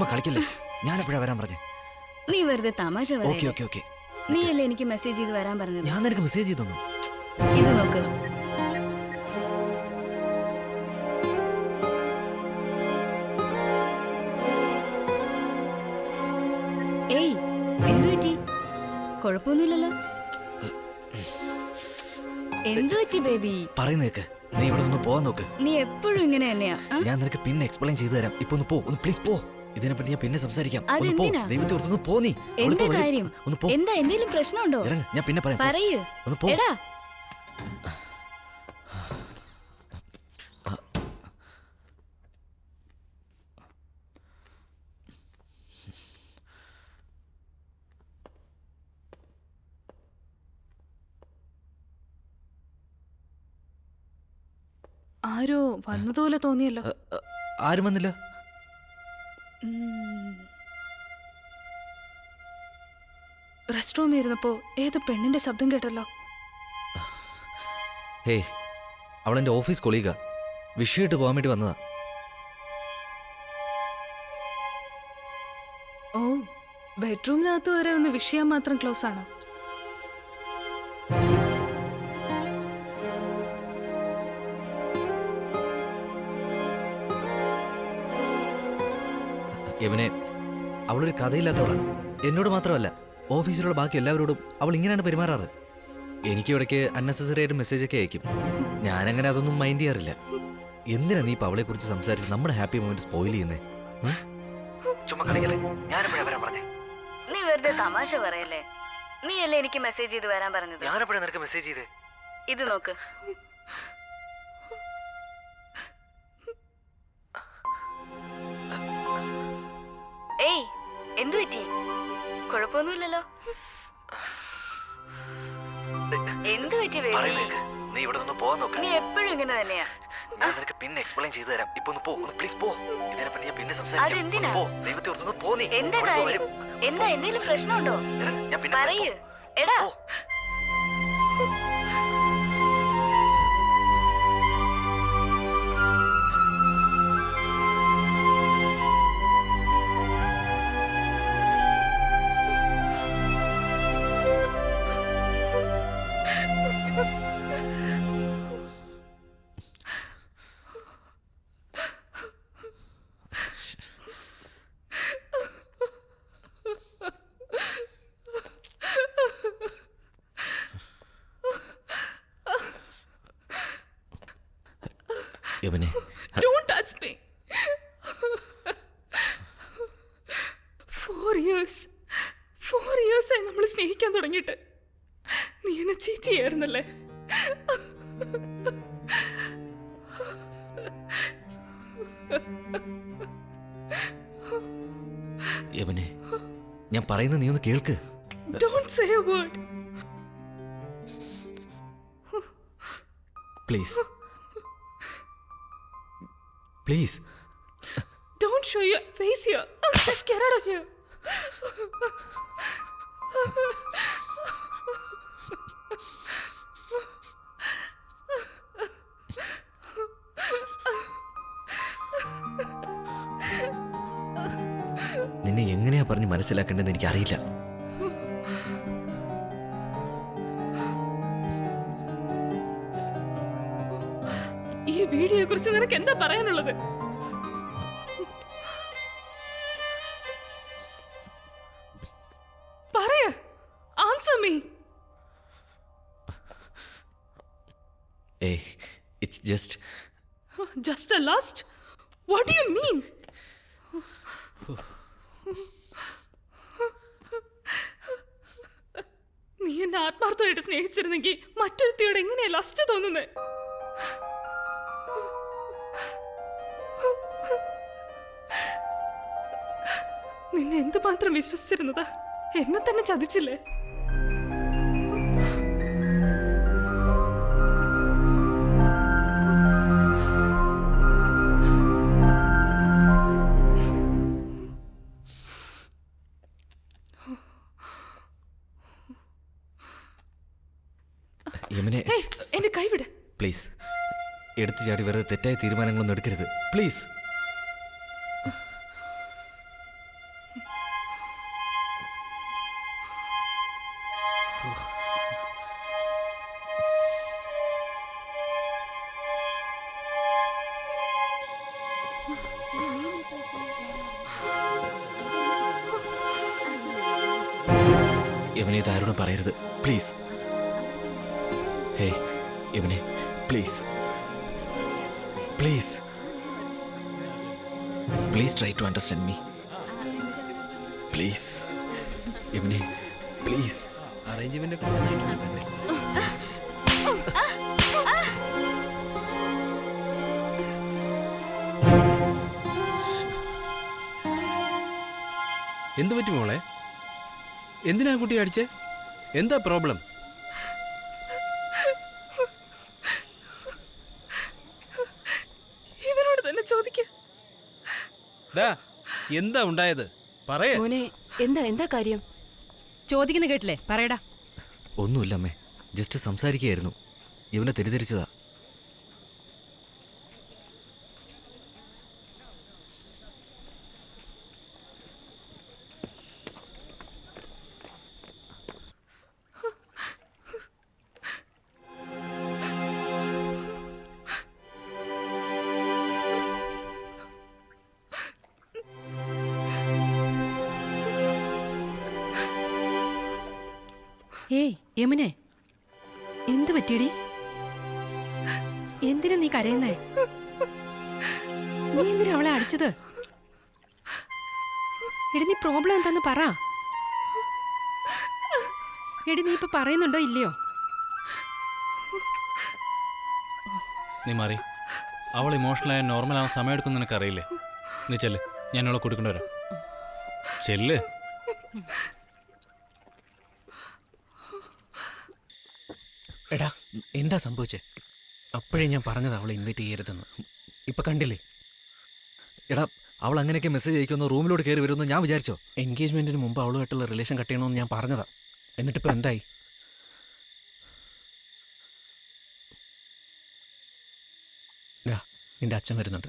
ചുമ്മാ കളിക്കല്ലേ. ഞാൻ എപ്പോഴാ വരാൻ പറഞ്ഞേ? നീ വെറുതെ തമാശ ഓക്കെ ഓക്കെ ഓക്കെ. നീയല്ലേ എനിക്ക് മെസ്സേജ് ചെയ്ത് വരാൻ പറഞ്ഞത്? ഞാൻ നിനക്ക് മെസ്സേജ് ചെയ്തു. ഇത് നോക്ക്. ഏയ്, എന്തു പറ്റി? കുഴപ്പമൊന്നുമില്ലല്ലോ. എന്തു പറ്റി ബേബി? പറയുന്നേക്ക്. നീ ഇവിടെ നിന്ന് പോവാൻ നോക്ക്. നീ എപ്പോഴും ഇങ്ങനെ തന്നെയാ. ഞാൻ നിനക്ക് പിന്നെ എക്സ്പ്ലെയിൻ ചെയ്തു തരാം. ഇപ്പൊ ഒന്ന് പോ, ഒന്ന് പ്ലീസ് പോ. ഇതിനെപ്പറ്റി ഞാൻ പിന്നെ സംസാരിക്കാം. അതെന്തിനാ? ദൈവത്തെ ഓർത്തൊന്ന് പോ. നീ എന്താ കാര്യം? എന്താ, എന്തെങ്കിലും പ്രശ്നമുണ്ടോ? ഞാൻ പിന്നെ പറയാം. പറയൂ. ഒന്ന് പോ. എടാ, ആരോ വന്നതുപോലെ തോന്നിയല്ലോ. ആരും വന്നില്ല. റെസ്റ്റ് റൂമിൽ ഇരുന്നപ്പോ ഏതോ പെണ്ണിന്റെ ശബ്ദം കേട്ടല്ലോ. ഹേയ്, അവളെന്റെ ഓഫീസ് കൊളീഗാ. വിഷയമായിട്ട് പോകാൻ വേണ്ടി വന്നതാ. ഓ, ബെഡ്റൂമിനകത്ത് വരെ ഒന്ന് വിഷയം മാത്രം ക്ലോസ് ആണോ? യവനെ, അവളൊരു കഥയില്ലാത്തവളാ. എന്നോട് മാത്രമല്ല, ഓഫീസിലുള്ള ബാക്കി എല്ലാവരോടും അവൾ ഇങ്ങനെയാണ് പെരുമാറാറ്. എനിക്ക് ഇടയ്ക്ക് അൺനെസസറി ആയിട്ട് മെസ്സേജൊക്കെ അയക്കും. ഞാനങ്ങനെ അതൊന്നും മൈൻഡ് ചെയ്യാറില്ല. എന്തിനാ നീ ഇപ്പൊ അവളെ കുറിച്ച് സംസാരിച്ച് നമ്മുടെ ഹാപ്പി മൊമെന്റ് സ്പോയിൽ ചെയ്യുന്നേ? നീ വെറുതെ തമാശ പറയല്ലേ. നീയല്ലേ എനിക്ക് മെസ്സേജ് ചെയ്ത് വരാൻ പറഞ്ഞത്? ഞാനെപ്പോഴാ നിനക്ക് മെസ്സേജ് ചെയ്തേ? ഇത് നോക്ക്. ഏയ്, എന്തു പറ്റി? കുഴപ്പമൊന്നുമില്ലല്ലോ. എന്തു പറ്റി ബേബി? നീ ഇവിടെ നിന്ന് പോവാൻ നോക്ക്. നീ എപ്പോഴും ഇങ്ങനെ തന്നെയാ. ഞാൻ നിനക്ക് പിന്നെ എക്സ്പ്ലെയിൻ ചെയ്തു തരാം. ഇപ്പൊ ഒന്ന് പോ, ഒന്ന് പ്ലീസ് പോ. ഇതിനെപ്പറ്റി ഞാൻ പിന്നെ സംസാരിക്കാം. അതെന്തിനാ? പോ, ദൈവത്തെ ഓർത്തൊന്ന് പോ. നീ എന്താ കാര്യം? എന്താ, എന്തെങ്കിലും പ്രശ്നമുണ്ടോ? ഞാൻ പിന്നെ പറയൂ. എടാ, യവനെ, Don't touch me. 4 years ആയി നമ്മൾ സ്നേഹിക്കാൻ തുടങ്ങിയിട്ട്. നീ എന്നെ ചീറ്റ് ചെയ്യായിരുന്നല്ലേ? യവനെ, ഞാൻ പറയുന്നത് നീ ഒന്ന് കേൾക്ക്. Don't say a word. Please please. Don't show your face here. Just get out of here. നിന്നെ എങ്ങനെയാ പറഞ്ഞ് മനസ്സിലാക്കേണ്ടതെന്ന് എനിക്കറിയില്ല. ഈ വീഡിയോയെ കുറിച്ച് നിനക്ക് എന്താ പറയാനുള്ളത്? പറയ, ആൻസർ മീ. ഏയ്, it's Just a lust? What do you mean? നീ എന്നെ ആത്മാർത്ഥമായിട്ട് സ്നേഹിച്ചിരുന്നെങ്കിൽ മറ്റൊരുത്തിയോട് എങ്ങനെയാ ലസ്റ്റ് തോന്നുന്നത്? നിന്നെ എന്തുമാത്രം വിശ്വസിച്ചിരുന്നതാ, എന്നെ തന്നെ ചതിച്ചില്ലേ? എന്റെ കൈവിട് പ്ലീസ്. എടുത്തു ചാടി വെറുതെ തെറ്റായ തീരുമാനങ്ങളൊന്നും എടുക്കരുത് പ്ലീസ്. യവനെ ഇതാരോടും പറയരുത് പ്ലീസ്. ഹേയ് യവനെ please please please try to understand me please. യവനെ പ്ലീസ്. അറേഞ്ച്മെന്റ് ഒക്കെ നന്നായിട്ടുണ്ടല്ലേ? എന്തു പറ്റി മോളെ? എന്തിനാ കുട്ടി അടിച്ചേ? എന്താ പ്രോബ്ലം? ഇവരോട് തന്നെ ചോദിക്ക. എന്താ ഉണ്ടായത്? പറയേ. മോനെ, എന്താ കാര്യം? ചോദിക്കുന്ന കേട്ടില്ലേ? പറയടാ. ഒന്നുമില്ല അമ്മേ, ജസ്റ്റ് സംസാരിക്കുകയായിരുന്നു. ഇവനെ തെറ്റിദ്ധരിച്ചതാ. ഏയ് യമുനെ, എന്തു പറ്റിയടി? എന്തിനാ നീ കരയുന്നേ? നീ എന്തിനാ അവളെ അടിച്ചത്? എടി, നീ പ്രോബ്ലം എന്താന്ന് പറ. എടി, നീ ഇപ്പൊ പറയുന്നുണ്ടോ ഇല്ലയോ? നീ മാറി. അവൾ ഇമോഷണലായ നോർമൽ ആവാൻ സമയം എടുക്കും നിനക്കറിയില്ലേ? നീ ചെല്ല്, ഞാൻ അവളെ കൊടുക്കേണ്ടി വരാം. ചെല്ല്. എടാ, എന്താ സംഭവിച്ചേ? അപ്പോഴേ ഞാൻ പറഞ്ഞത് അവളെ ഇൻവൈറ്റ് ചെയ്യരുതെന്ന്. ഇപ്പൊ കണ്ടില്ലേ? എടാ, അവൾ അങ്ങനെയൊക്കെ മെസ്സേജ് അയക്കുമെന്ന് റൂമിലോട്ട് കയറി വരുമെന്ന് ഞാൻ വിചാരിച്ചോ? എൻഗേജ്മെന്റിന് മുമ്പ് അവളുമായിട്ടുള്ള റിലേഷൻ കട്ട് ചെയ്യണമെന്ന് ഞാൻ പറഞ്ഞതാ. എന്നിട്ടിപ്പോൾ എന്തായി? നിന്റെ അച്ഛൻ വരുന്നുണ്ട്.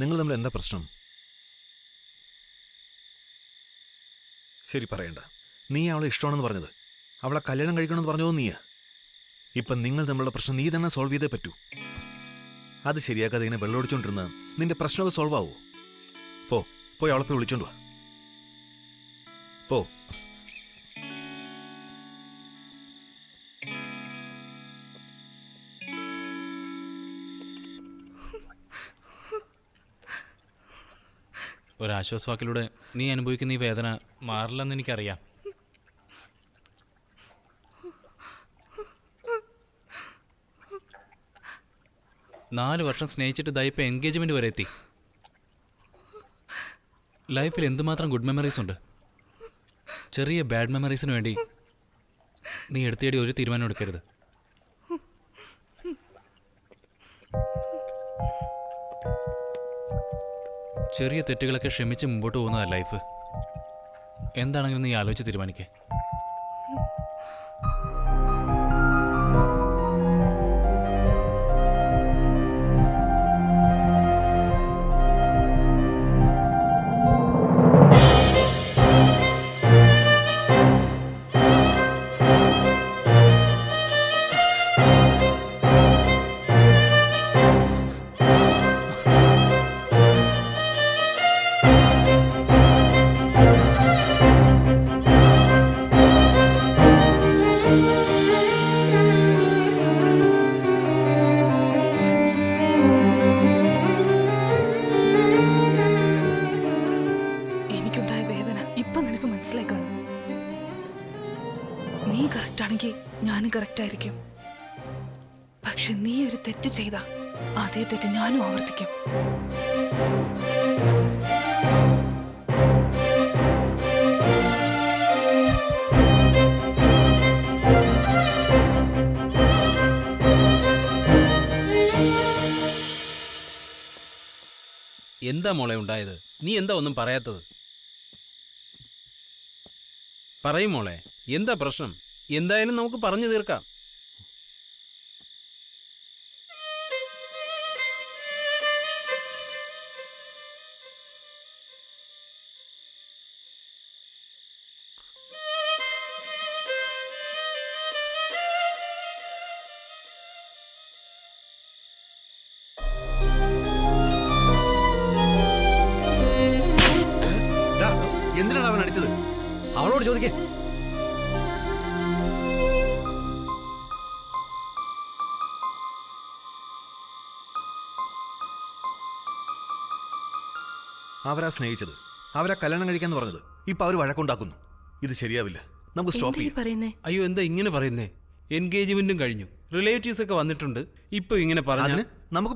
നിങ്ങൾ തമ്മിൽ എന്താ പ്രശ്നം? ശരി, പറയണ്ട. നീ അവളെ ഇഷ്ടമാണെന്ന് പറഞ്ഞത്, അവളെ കല്യാണം കഴിക്കണമെന്ന് പറഞ്ഞതോ നീയാ? ഇപ്പം നിങ്ങൾ തമ്മിലുള്ള പ്രശ്നം നീ തന്നെ സോൾവ് ചെയ്തേ പറ്റൂ. അത് ശരിയാക്കാതെ ഇങ്ങനെ വെള്ളമൊടിച്ചോണ്ടിരുന്ന നിന്റെ പ്രശ്നമൊക്കെ സോൾവ് ആവോ? പോയി അവളെ പോയി വിളിച്ചോണ്ട് വാ. പോ. ഒരാശ്വാസവാക്കിലൂടെ നീ അനുഭവിക്കുന്ന ഈ വേദന മാറില്ലെന്ന് എനിക്കറിയാം. നാല് വർഷം സ്നേഹിച്ചിട്ട് ദാ ഇപ്പം എൻഗേജ്മെന്റ് വരെ എത്തി. ലൈഫിൽ എന്തുമാത്രം ഗുഡ് മെമ്മറീസ് ഉണ്ട്. ചെറിയ ബാഡ് മെമ്മറീസിന് വേണ്ടി നീ എടുത്തേടി ഒരു തീരുമാനം എടുക്കരുത്. ചെറിയ തെറ്റുകളൊക്കെ ക്ഷമിച്ച് മുമ്പോട്ട് പോകുന്നതാ ലൈഫ്. എന്താണെങ്കിലും നീ ആലോചിച്ച് തീരുമാനിക്കേ. എനിക്കുണ്ടായ വേദന ഇപ്പൊ നിനക്ക് മനസ്സിലായി കാണും. നീ കറക്റ്റ് ആണെങ്കിൽ ഞാനും കറക്റ്റ് ആയിരിക്കും. പക്ഷെ നീ ഒരു തെറ്റ് ചെയ്ത അതേ തെറ്റ് ഞാനും ആവർത്തിക്കും. എന്താ മോളെ ഉണ്ടായത്? നീ എന്താ ഒന്നും പറയാത്തത്? പറയും മോളെ, എന്താ പ്രശ്നം? എന്തായാലും നമുക്ക് പറഞ്ഞു തീർക്കാം. അവളോട് ചോദിക്കേ. അവരാ സ്നേഹിച്ചത്, അവരാ കല്യാണം കഴിക്കാന്ന് പറഞ്ഞത്. ഇപ്പൊ അവർ വഴക്കുണ്ടാക്കുന്നു. ഇത് ശരിയാവില്ല. നമുക്ക് സ്റ്റോപ്പ് ചെയ്യാം. പറയുന്നേ? അയ്യോ എന്താ ഇങ്ങനെ പറയുന്നേ? എൻഗേജ്മെന്റും കഴിഞ്ഞു, റിലേറ്റീവ്സ് ഒക്കെ വന്നിട്ടുണ്ട്. ഇപ്പൊ ഇങ്ങനെ പറഞ്ഞു അതിന് നമുക്ക്